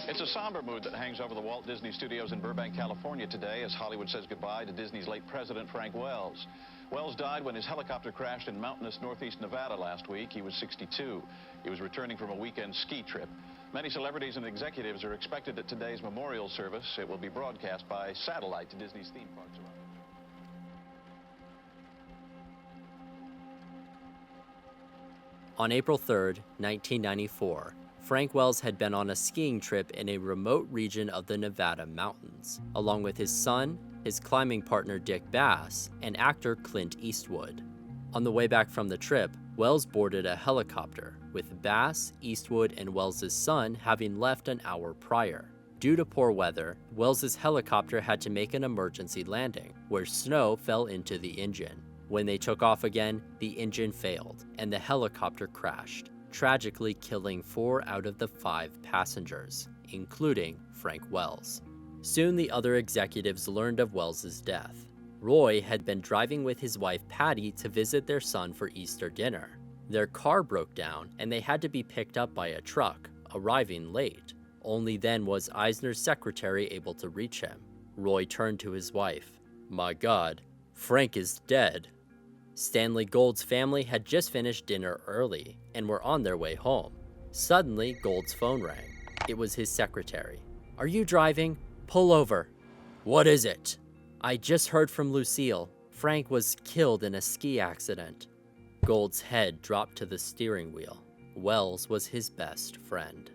It's a somber mood that hangs over the Walt Disney Studios in Burbank, California today as Hollywood says goodbye to Disney's late president, Frank Wells. Wells died when his helicopter crashed in mountainous northeast Nevada last week. He was 62. He was returning from a weekend ski trip. Many celebrities and executives are expected at today's memorial service. It will be broadcast by satellite to Disney's theme parks around. On April 3, 1994, Frank Wells had been on a skiing trip in a remote region of the Nevada mountains, along with his son, his climbing partner Dick Bass, and actor Clint Eastwood. On the way back from the trip, Wells boarded a helicopter, with Bass, Eastwood, and Wells' son having left an hour prior. Due to poor weather, Wells' helicopter had to make an emergency landing, where snow fell into the engine. When they took off again, the engine failed, and the helicopter crashed, tragically killing 4 out of the 5 passengers, including Frank Wells. Soon the other executives learned of Wells' death. Roy had been driving with his wife Patty to visit their son for Easter dinner. Their car broke down and they had to be picked up by a truck, arriving late. Only then was Eisner's secretary able to reach him. Roy turned to his wife. "My God, Frank is dead." Stanley Gould's family had just finished dinner early and were on their way home. Suddenly, Gould's phone rang. It was his secretary. "Are you driving? Pull over." "What is it?" "I just heard from Lucille. Frank was killed in a ski accident." Gould's head dropped to the steering wheel. Wells was his best friend.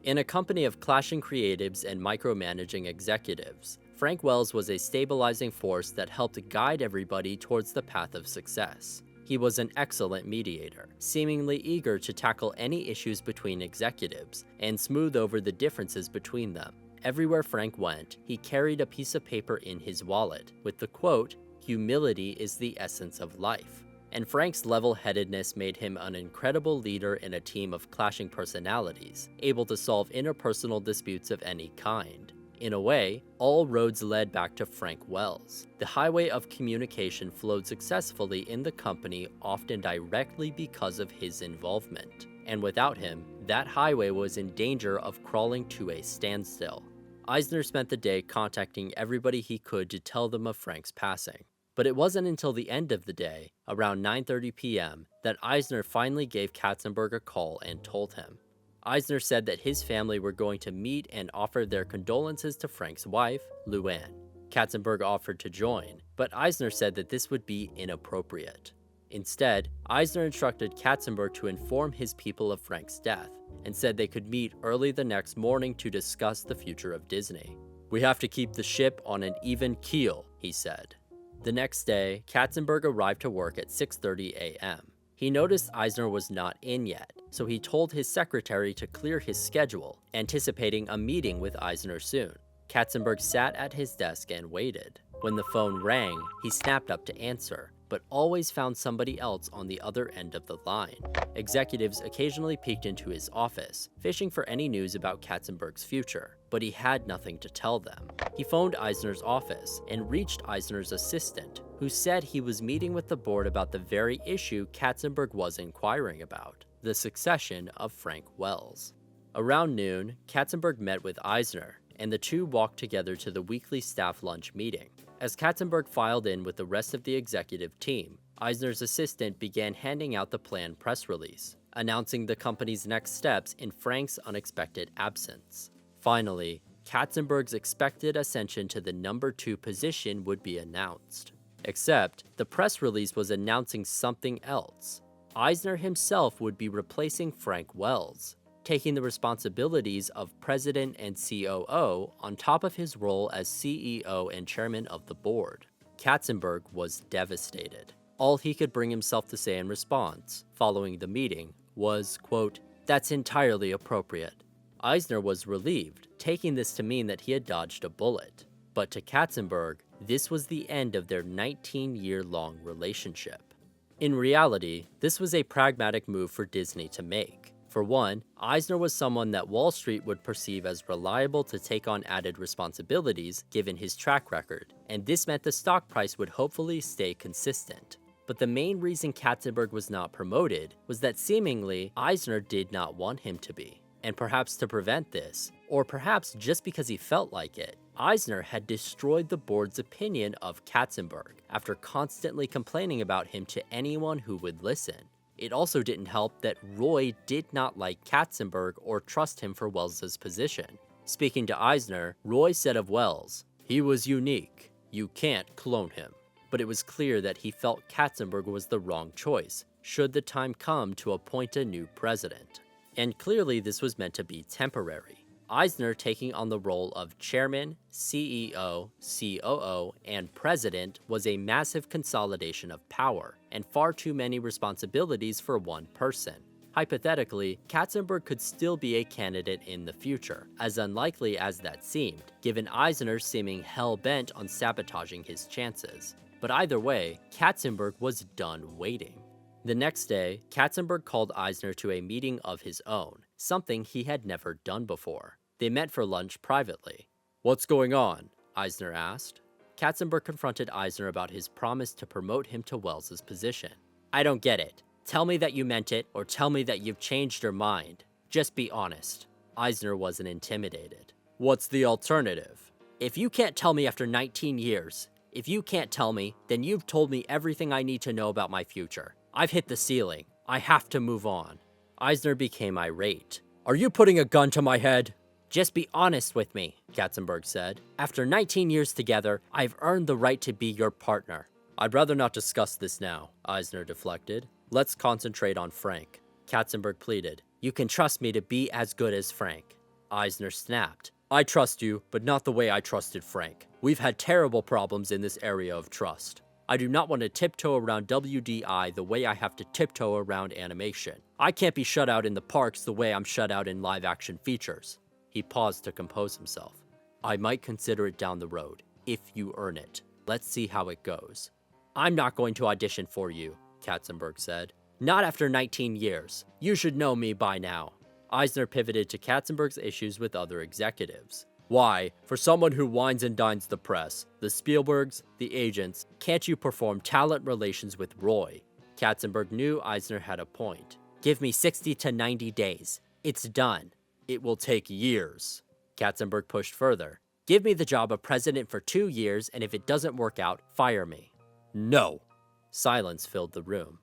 In a company of clashing creatives and micromanaging executives, Frank Wells was a stabilizing force that helped guide everybody towards the path of success. He was an excellent mediator, seemingly eager to tackle any issues between executives and smooth over the differences between them. Everywhere Frank went, he carried a piece of paper in his wallet with the quote, "Humility is the essence of life." And Frank's level-headedness made him an incredible leader in a team of clashing personalities, able to solve interpersonal disputes of any kind. In a way, all roads led back to Frank Wells. The highway of communication flowed successfully in the company, often directly because of his involvement. And without him, that highway was in danger of crawling to a standstill. Eisner spent the day contacting everybody he could to tell them of Frank's passing. But it wasn't until the end of the day, around 9:30 p.m., that Eisner finally gave Katzenberg a call and told him. Eisner said that his family were going to meet and offer their condolences to Frank's wife, Luann. Katzenberg offered to join, but Eisner said that this would be inappropriate. Instead, Eisner instructed Katzenberg to inform his people of Frank's death, and said they could meet early the next morning to discuss the future of Disney. "We have to keep the ship on an even keel," he said. The next day, Katzenberg arrived to work at 6:30 a.m. He noticed Eisner was not in yet, so he told his secretary to clear his schedule, anticipating a meeting with Eisner soon. Katzenberg sat at his desk and waited. When the phone rang, he snapped up to answer, but always found somebody else on the other end of the line. Executives occasionally peeked into his office, fishing for any news about Katzenberg's future, but he had nothing to tell them. He phoned Eisner's office and reached Eisner's assistant, who said he was meeting with the board about the very issue Katzenberg was inquiring about, the succession of Frank Wells. Around noon, Katzenberg met with Eisner, and the two walked together to the weekly staff lunch meeting. As Katzenberg filed in with the rest of the executive team, Eisner's assistant began handing out the planned press release, announcing the company's next steps in Frank's unexpected absence. Finally, Katzenberg's expected ascension to the number 2 position would be announced. Except, the press release was announcing something else. Eisner himself would be replacing Frank Wells, taking the responsibilities of president and COO on top of his role as CEO and chairman of the board. Katzenberg was devastated. All he could bring himself to say in response, following the meeting, was, quote, "That's entirely appropriate." Eisner was relieved, taking this to mean that he had dodged a bullet. But to Katzenberg, this was the end of their 19-year-long relationship. In reality, this was a pragmatic move for Disney to make. For one, Eisner was someone that Wall Street would perceive as reliable to take on added responsibilities given his track record, and this meant the stock price would hopefully stay consistent. But the main reason Katzenberg was not promoted was that seemingly Eisner did not want him to be. And perhaps to prevent this, Or perhaps just because he felt like it, Eisner had destroyed the board's opinion of Katzenberg after constantly complaining about him to anyone who would listen. It also didn't help that Roy did not like Katzenberg or trust him for Wells's position. Speaking to Eisner, Roy said of Wells, "He was unique. You can't clone him." But it was clear that he felt Katzenberg was the wrong choice, should the time come to appoint a new president. And clearly this was meant to be temporary. Eisner taking on the role of chairman, CEO, COO, and president was a massive consolidation of power, and far too many responsibilities for one person. Hypothetically, Katzenberg could still be a candidate in the future, as unlikely as that seemed, given Eisner seeming hell-bent on sabotaging his chances. But either way, Katzenberg was done waiting. The next day, Katzenberg called Eisner to a meeting of his own, something he had never done before. They met for lunch privately. "What's going on?" Eisner asked. Katzenberg confronted Eisner about his promise to promote him to Wells's position. "I don't get it. Tell me that you meant it, or tell me that you've changed your mind. Just be honest." Eisner wasn't intimidated. "What's the alternative?" "If you can't tell me after 19 years, if you can't tell me, then you've told me everything I need to know about my future. I've hit the ceiling. I have to move on." Eisner became irate. "Are you putting a gun to my head?" "Just be honest with me," Katzenberg said. "After 19 years together, I've earned the right to be your partner." "I'd rather not discuss this now," Eisner deflected. "Let's concentrate on Frank." Katzenberg pleaded. "You can trust me to be as good as Frank." Eisner snapped. "I trust you, but not the way I trusted Frank. We've had terrible problems in this area of trust. I do not want to tiptoe around WDI the way I have to tiptoe around animation. I can't be shut out in the parks the way I'm shut out in live-action features." He paused to compose himself. "I might consider it down the road, if you earn it. Let's see how it goes." "I'm not going to audition for you," Katzenberg said. "Not after 19 years. You should know me by now." Eisner pivoted to Katzenberg's issues with other executives. "Why, for someone who wines and dines the press, the Spielbergs, the agents, can't you perform talent relations with Roy?" Katzenberg knew Eisner had a point. "Give me 60 to 90 days. It's done." "It will take years." Katzenberg pushed further. "Give me the job of president for 2 years, and if it doesn't work out, fire me." "No." Silence filled the room.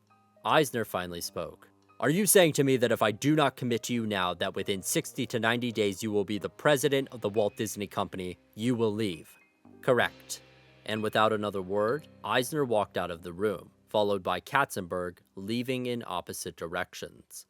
Eisner finally spoke. "Are you saying to me that if I do not commit to you now, that within 60 to 90 days you will be the president of the Walt Disney Company, you will leave?" "Correct." And without another word, Eisner walked out of the room, followed by Katzenberg, leaving in opposite directions.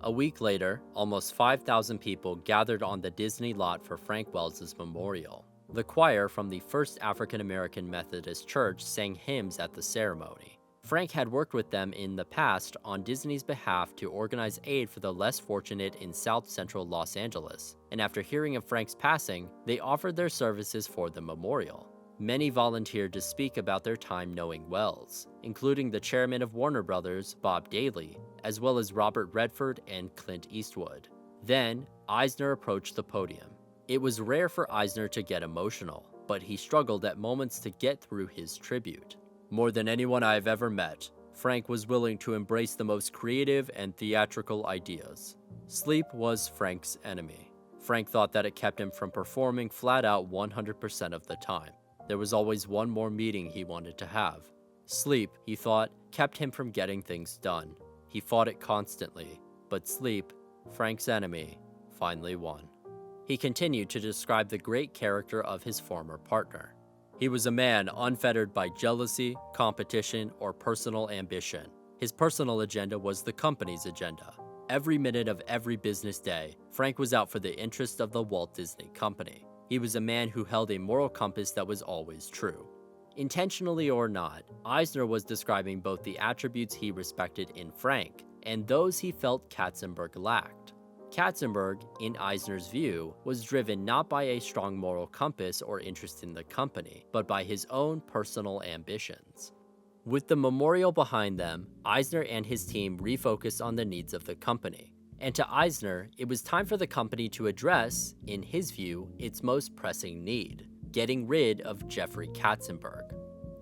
A week later, almost 5,000 people gathered on the Disney lot for Frank Wells's memorial. The choir from the First African American Methodist Church sang hymns at the ceremony. Frank had worked with them in the past on Disney's behalf to organize aid for the less fortunate in South Central Los Angeles, and after hearing of Frank's passing, they offered their services for the memorial. Many volunteered to speak about their time knowing Wells, including the chairman of Warner Brothers, Bob Daly, as well as Robert Redford and Clint Eastwood. Then, Eisner approached the podium. It was rare for Eisner to get emotional, but he struggled at moments to get through his tribute. "More than anyone I have ever met, Frank was willing to embrace the most creative and theatrical ideas. Sleep was Frank's enemy. Frank thought that it kept him from performing flat out 100% of the time. There was always one more meeting he wanted to have. Sleep, he thought, kept him from getting things done. He fought it constantly, but sleep, Frank's enemy, finally won." He continued to describe the great character of his former partner. "He was a man unfettered by jealousy, competition, or personal ambition. His personal agenda was the company's agenda. Every minute of every business day, Frank was out for the interest of the Walt Disney Company. He was a man who held a moral compass that was always true." Intentionally or not, Eisner was describing both the attributes he respected in Frank and those he felt Katzenberg lacked. Katzenberg, in Eisner's view, was driven not by a strong moral compass or interest in the company, but by his own personal ambitions. With the memorial behind them, Eisner and his team refocused on the needs of the company. And to Eisner, it was time for the company to address, in his view, its most pressing need: getting rid of Jeffrey Katzenberg.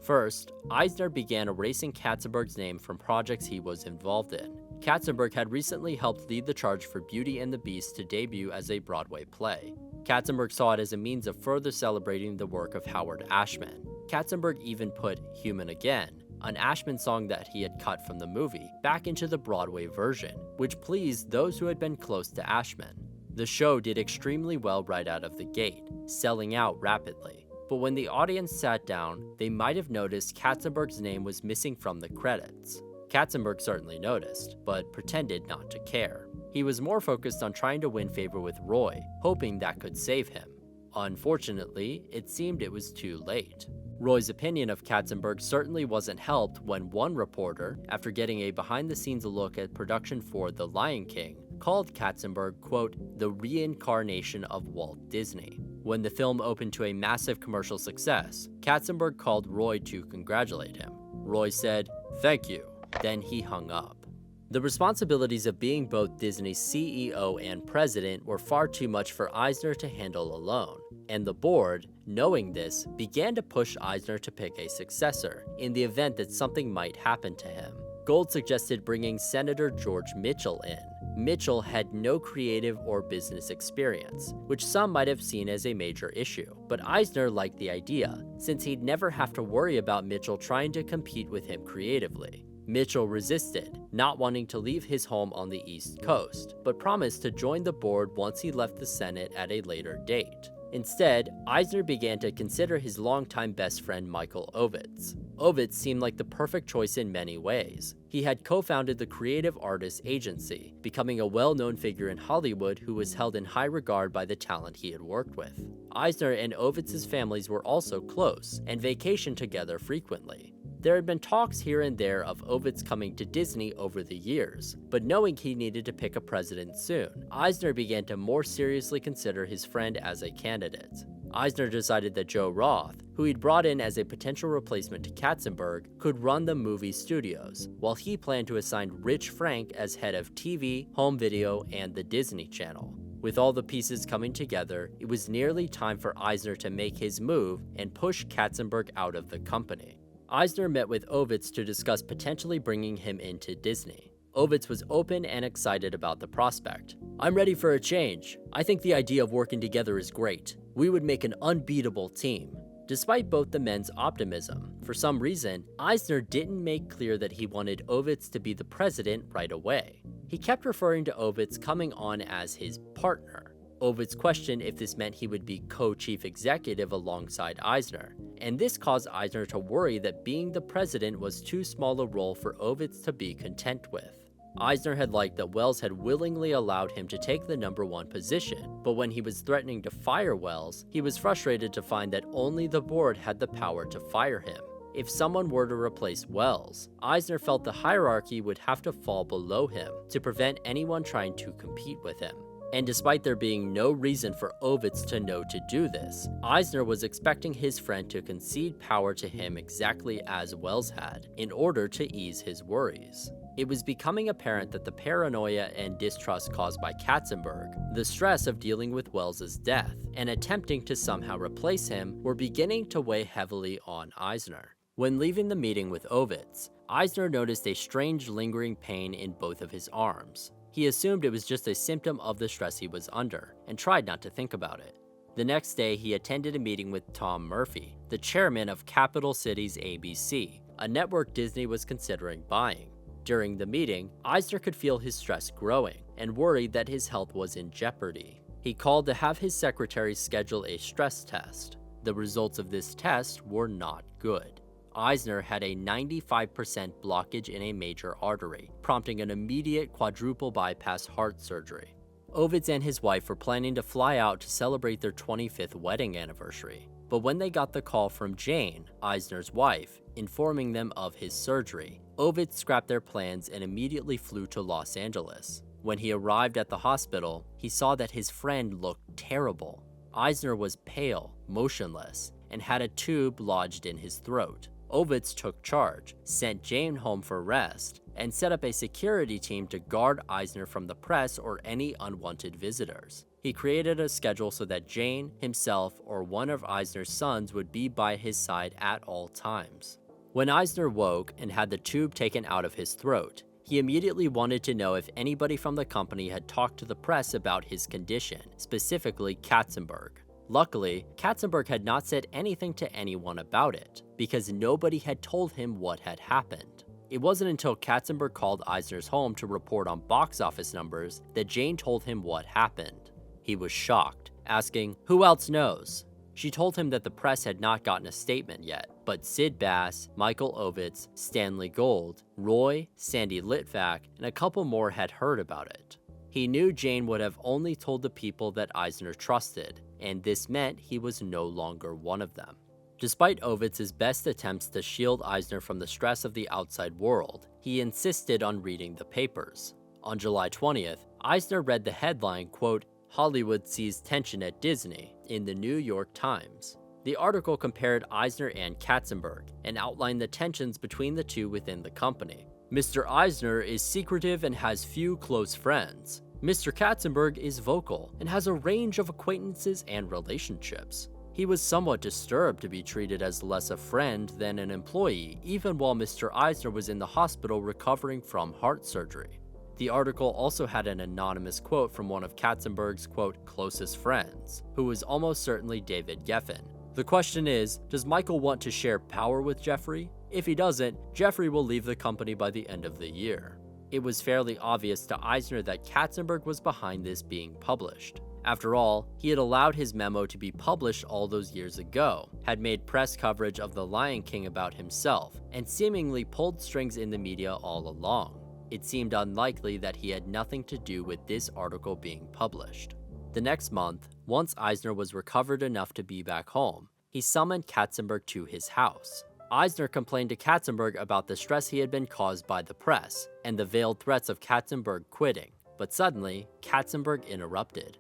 First, Eisner began erasing Katzenberg's name from projects he was involved in. Katzenberg had recently helped lead the charge for Beauty and the Beast to debut as a Broadway play. Katzenberg saw it as a means of further celebrating the work of Howard Ashman. Katzenberg even put Human Again, an Ashman song that he had cut from the movie, back into the Broadway version, which pleased those who had been close to Ashman. The show did extremely well right out of the gate, selling out rapidly. But when the audience sat down, they might have noticed Katzenberg's name was missing from the credits. Katzenberg certainly noticed, but pretended not to care. He was more focused on trying to win favor with Roy, hoping that could save him. Unfortunately, it seemed it was too late. Roy's opinion of Katzenberg certainly wasn't helped when one reporter, after getting a behind-the-scenes look at production for The Lion King, called Katzenberg, quote, the reincarnation of Walt Disney. When the film opened to a massive commercial success, Katzenberg called Roy to congratulate him. Roy said, "Thank you." Then he hung up. The responsibilities of being both Disney's CEO and president were far too much for Eisner to handle alone, and the board, knowing this, began to push Eisner to pick a successor in the event that something might happen to him. Gold suggested bringing Senator George Mitchell in. Mitchell had no creative or business experience, which some might have seen as a major issue, but Eisner liked the idea, since he'd never have to worry about Mitchell trying to compete with him creatively. Mitchell resisted, not wanting to leave his home on the East Coast, but promised to join the board once he left the Senate at a later date. Instead, Eisner began to consider his longtime best friend Michael Ovitz. Ovitz seemed like the perfect choice in many ways. He had co-founded the Creative Artists Agency, becoming a well-known figure in Hollywood who was held in high regard by the talent he had worked with. Eisner and Ovitz's families were also close, and vacationed together frequently. There had been talks here and there of Ovitz coming to Disney over the years, but knowing he needed to pick a president soon, Eisner began to more seriously consider his friend as a candidate. Eisner decided that Joe Roth, who he'd brought in as a potential replacement to Katzenberg, could run the movie studios, while he planned to assign Rich Frank as head of TV, home video, and the Disney Channel. With all the pieces coming together, it was nearly time for Eisner to make his move and push Katzenberg out of the company. Eisner met with Ovitz to discuss potentially bringing him into Disney. Ovitz was open and excited about the prospect. "I'm ready for a change. I think the idea of working together is great. We would make an unbeatable team." Despite both the men's optimism, for some reason, Eisner didn't make clear that he wanted Ovitz to be the president right away. He kept referring to Ovitz coming on as his partner. Ovitz questioned if this meant he would be co-chief executive alongside Eisner, and this caused Eisner to worry that being the president was too small a role for Ovitz to be content with. Eisner had liked that Wells had willingly allowed him to take the #1 position, but when he was threatening to fire Wells, he was frustrated to find that only the board had the power to fire him. If someone were to replace Wells, Eisner felt the hierarchy would have to fall below him to prevent anyone trying to compete with him. And despite there being no reason for Ovitz to know to do this, Eisner was expecting his friend to concede power to him exactly as Wells had, in order to ease his worries. It was becoming apparent that the paranoia and distrust caused by Katzenberg, the stress of dealing with Wells's death, and attempting to somehow replace him were beginning to weigh heavily on Eisner. When leaving the meeting with Ovitz, Eisner noticed a strange lingering pain in both of his arms. He assumed it was just a symptom of the stress he was under, and tried not to think about it. The next day, he attended a meeting with Tom Murphy, the chairman of Capital Cities ABC, a network Disney was considering buying. During the meeting, Eisner could feel his stress growing, and worried that his health was in jeopardy. He called to have his secretary schedule a stress test. The results of this test were not good. Eisner had a 95% blockage in a major artery, prompting an immediate quadruple bypass heart surgery. Ovitz and his wife were planning to fly out to celebrate their 25th wedding anniversary, but when they got the call from Jane, Eisner's wife, informing them of his surgery, Ovitz scrapped their plans and immediately flew to Los Angeles. When he arrived at the hospital, he saw that his friend looked terrible. Eisner was pale, motionless, and had a tube lodged in his throat. Ovitz took charge, sent Jane home for rest, and set up a security team to guard Eisner from the press or any unwanted visitors. He created a schedule so that Jane, himself, or one of Eisner's sons would be by his side at all times. When Eisner woke and had the tube taken out of his throat, He immediately wanted to know if anybody from the company had talked to the press about his condition, specifically Katzenberg. Luckily, Katzenberg had not said anything to anyone about it, because nobody had told him what had happened. It wasn't until Katzenberg called Eisner's home to report on box office numbers that Jane told him what happened. He was shocked, asking, "Who else knows?" She told him that the press had not gotten a statement yet, but Sid Bass, Michael Ovitz, Stanley Gold, Roy, Sandy Litvak, and a couple more had heard about it. He knew Jane would have only told the people that Eisner trusted, and this meant he was no longer one of them. Despite Ovitz's best attempts to shield Eisner from the stress of the outside world, he insisted on reading the papers. On July 20th, Eisner read the headline, quote, "Hollywood sees tension at Disney," in the New York Times. The article compared Eisner and Katzenberg and outlined the tensions between the two within the company. Mr. Eisner is secretive and has few close friends. Mr. Katzenberg is vocal and has a range of acquaintances and relationships. He was somewhat disturbed to be treated as less a friend than an employee, even while Mr. Eisner was in the hospital recovering from heart surgery. The article also had an anonymous quote from one of Katzenberg's, quote, "closest friends," who was almost certainly David Geffen. The question is, does Michael want to share power with Jeffrey? If he doesn't, Jeffrey will leave the company by the end of the year. It was fairly obvious to Eisner that Katzenberg was behind this being published. After all, he had allowed his memo to be published all those years ago, had made press coverage of The Lion King about himself, and seemingly pulled strings in the media all along. It seemed unlikely that he had nothing to do with this article being published. The next month, once Eisner was recovered enough to be back home, he summoned Katzenberg to his house. Eisner complained to Katzenberg about the stress he had been caused by the press, and the veiled threats of Katzenberg quitting. But suddenly, Katzenberg interrupted.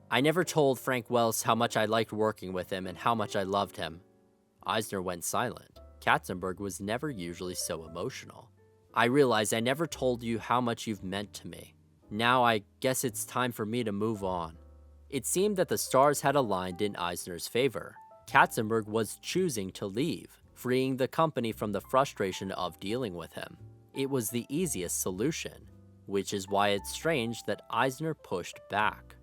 "I never told Frank Wells how much I liked working with him and how much I loved him." Eisner went silent. Katzenberg was never usually so emotional. "I realize I never told you how much you've meant to me. Now I guess it's time for me to move on." It seemed that the stars had aligned in Eisner's favor. Katzenberg was choosing to leave, freeing the company from the frustration of dealing with him. It was the easiest solution, which is why it's strange that Eisner pushed back.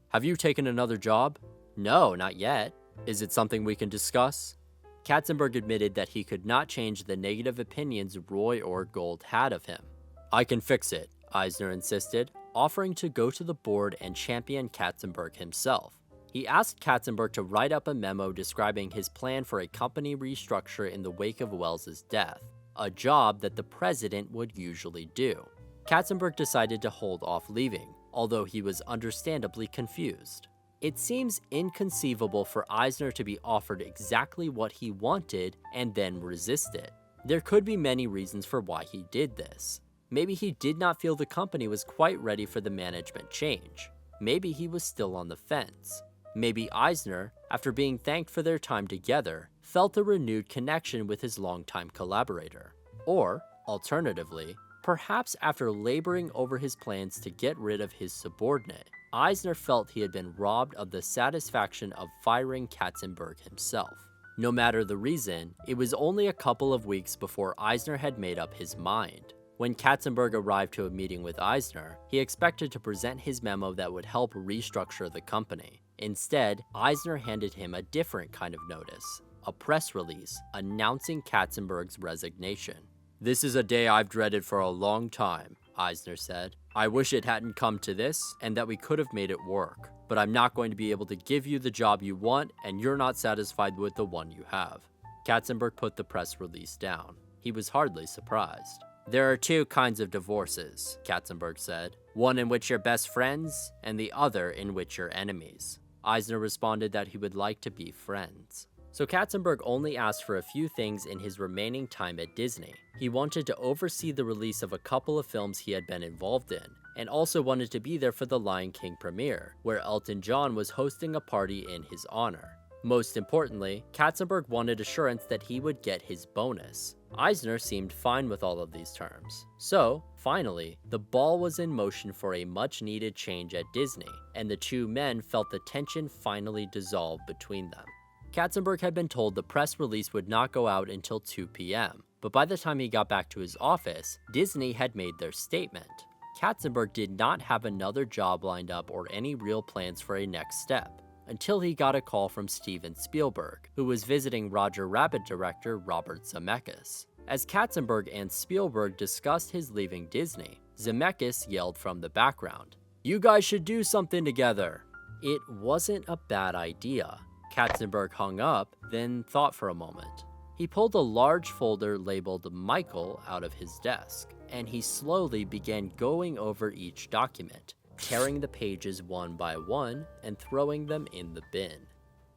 "Have you taken another job?" "No, not yet." "Is it something we can discuss?" Katzenberg admitted that he could not change the negative opinions Roy or Gold had of him. "I can fix it," Eisner insisted, offering to go to the board and champion Katzenberg himself. He asked Katzenberg to write up a memo describing his plan for a company restructure in the wake of Wells's death, a job that the president would usually do. Katzenberg decided to hold off leaving, although he was understandably confused. It seems inconceivable for Eisner to be offered exactly what he wanted and then resist it. There could be many reasons for why he did this. Maybe he did not feel the company was quite ready for the management change. Maybe he was still on the fence. Maybe Eisner, after being thanked for their time together, felt a renewed connection with his longtime collaborator. Or, alternatively, perhaps after laboring over his plans to get rid of his subordinate, Eisner felt he had been robbed of the satisfaction of firing Katzenberg himself. No matter the reason, it was only a couple of weeks before Eisner had made up his mind. When Katzenberg arrived to a meeting with Eisner, he expected to present his memo that would help restructure the company. Instead, Eisner handed him a different kind of notice, a press release announcing Katzenberg's resignation. "This is a day I've dreaded for a long time," Eisner said. "I wish it hadn't come to this and that we could have made it work. But I'm not going to be able to give you the job you want and you're not satisfied with the one you have." Katzenberg put the press release down. He was hardly surprised. "There are two kinds of divorces," Katzenberg said. "One in which you're best friends and the other in which you're enemies." Eisner responded that he would like to be friends. So Katzenberg only asked for a few things in his remaining time at Disney. He wanted to oversee the release of a couple of films he had been involved in, and also wanted to be there for the Lion King premiere, where Elton John was hosting a party in his honor. Most importantly, Katzenberg wanted assurance that he would get his bonus. Eisner seemed fine with all of these terms. So, finally, the ball was in motion for a much-needed change at Disney, and the two men felt the tension finally dissolve between them. Katzenberg had been told the press release would not go out until 2 p.m., but by the time he got back to his office, Disney had made their statement. Katzenberg did not have another job lined up or any real plans for a next step, until he got a call from Steven Spielberg, who was visiting Roger Rabbit director Robert Zemeckis. As Katzenberg and Spielberg discussed his leaving Disney, Zemeckis yelled from the background, "You guys should do something together." It wasn't a bad idea. Katzenberg hung up, then thought for a moment. He pulled a large folder labeled Michael out of his desk, and he slowly began going over each document, tearing the pages one by one and throwing them in the bin.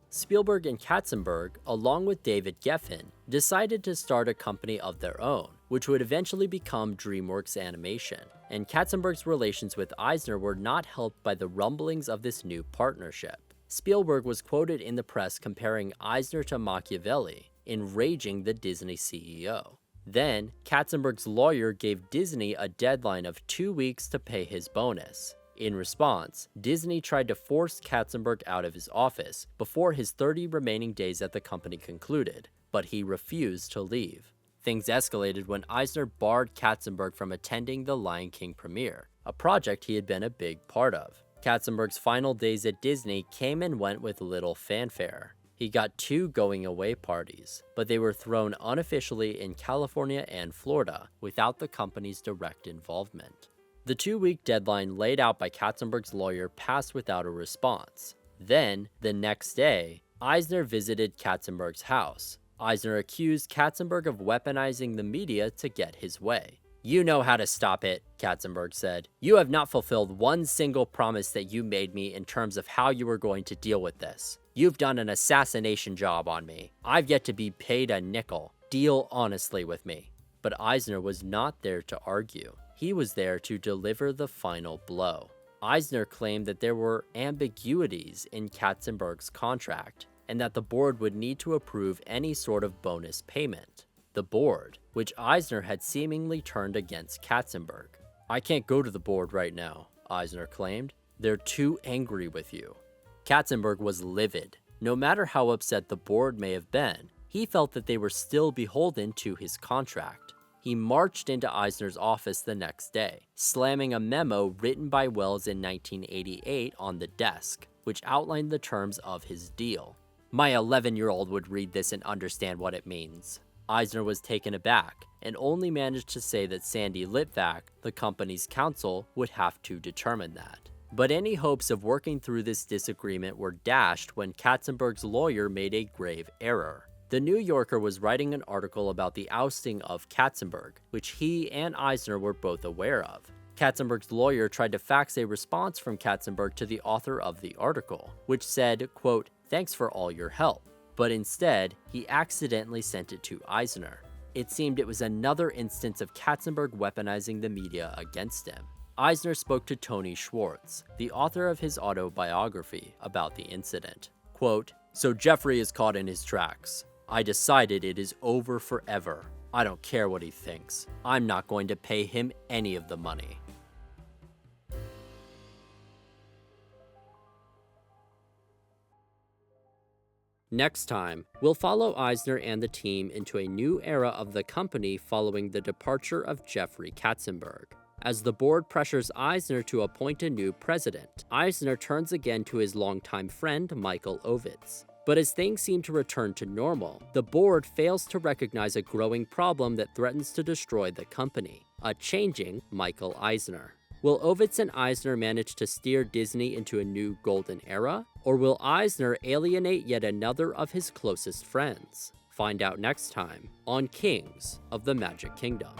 Spielberg and Katzenberg, along with David Geffen, decided to start a company of their own, which would eventually become DreamWorks Animation, and Katzenberg's relations with Eisner were not helped by the rumblings of this new partnership. Spielberg was quoted in the press comparing Eisner to Machiavelli, enraging the Disney CEO. Then, Katzenberg's lawyer gave Disney a deadline of 2 weeks to pay his bonus. In response, Disney tried to force Katzenberg out of his office before his 30 remaining days at the company concluded, but he refused to leave. Things escalated when Eisner barred Katzenberg from attending the Lion King premiere, a project he had been a big part of. Katzenberg's final days at Disney came and went with little fanfare. He got 2 going-away parties, but they were thrown unofficially in California and Florida without the company's direct involvement. The 2-week deadline laid out by Katzenberg's lawyer passed without a response. Then, the next day, Eisner visited Katzenberg's house. Eisner accused Katzenberg of weaponizing the media to get his way. "You know how to stop it," Katzenberg said. "You have not fulfilled one single promise that you made me in terms of how you were going to deal with this. You've done an assassination job on me. I've yet to be paid a nickel. Deal honestly with me." But Eisner was not there to argue. He was there to deliver the final blow. Eisner claimed that there were ambiguities in Katzenberg's contract, and that the board would need to approve any sort of bonus payment. The board, which Eisner had seemingly turned against Katzenberg. "I can't go to the board right now," Eisner claimed. "They're too angry with you." Katzenberg was livid. No matter how upset the board may have been, he felt that they were still beholden to his contract. He marched into Eisner's office the next day, slamming a memo written by Welles in 1988 on the desk, which outlined the terms of his deal. "My 11-year-old would read this and understand what it means." Eisner was taken aback, and only managed to say that Sandy Litvak, the company's counsel, would have to determine that. But any hopes of working through this disagreement were dashed when Katzenberg's lawyer made a grave error. The New Yorker was writing an article about the ousting of Katzenberg, which he and Eisner were both aware of. Katzenberg's lawyer tried to fax a response from Katzenberg to the author of the article, which said, quote, "Thanks for all your help." But instead, he accidentally sent it to Eisner. It seemed it was another instance of Katzenberg weaponizing the media against him. Eisner spoke to Tony Schwartz, the author of his autobiography, about the incident. Quote, "So Jeffrey is caught in his tracks. I decided it is over forever. I don't care what he thinks. I'm not going to pay him any of the money." Next time, we'll follow Eisner and the team into a new era of the company following the departure of Jeffrey Katzenberg. As the board pressures Eisner to appoint a new president, Eisner turns again to his longtime friend Michael Ovitz. But as things seem to return to normal, the board fails to recognize a growing problem that threatens to destroy the company: a changing Michael Eisner. Will Ovitz and Eisner manage to steer Disney into a new golden era? Or will Eisner alienate yet another of his closest friends? Find out next time on Kings of the Magic Kingdom.